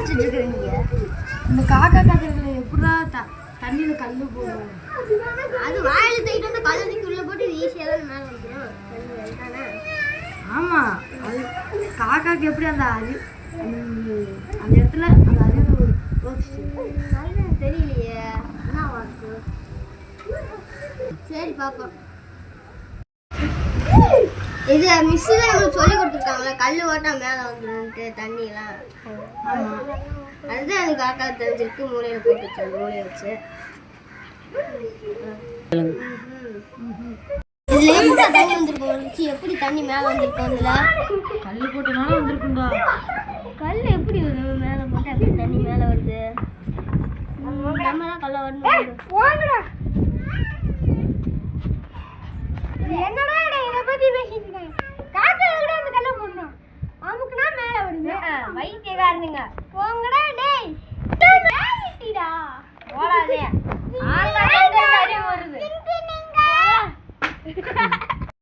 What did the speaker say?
யோசிச்சுட்டு இருக்கிறீங்க? இந்த காக்கா கத்துறதுல எப்படிதான் தண்ணியில் கல் போடும்? அது வாயில தூக்கிட்டு வந்து கல்லுக்கு உள்ள போட்டு ஈஸியாக தான் மேலே வந்துடும். ஆமாம், அது காக்காக்கு எப்படி அந்த அந்த இடத்துல அந்த அறிவு தெரியலையே. என்ன வாக்கு? சரி பார்ப்போம். இது மிஸ் தான் நம்மளுக்கு சொல்லி கொடுத்துருக்காங்களே, கல் ஓட்டா மேலே வந்துட்டு தண்ணியெல்லாம். ஆமாம், அதுதான் எனக்கு காக்கா தெரிஞ்சிருக்கு. மூளையில் போட்டுச்சு, மூளையை வச்சு. இதுல எப்படி தண்ணி வந்திருக்கும்? எப்படி தண்ணி மேலே வந்திருக்கும்? இதுல கல் போட்டனால வந்திருக்குண்டா. கல் எப்படி மேலே போட்டு அப்படி தண்ணி மேலே வருது? நம்ம தான் கல்ல வரணும். என்னடா இதை பத்தி பேசிட்டு இருக்காங்க? காக்கா கூட அந்த கல்ல போடணும். அமுக்குனா மேலே வருது. வைத்தியக்காரனுங்க போங்கடா. டேய் டேய்டா ஓடாதே. ஆளா வருது.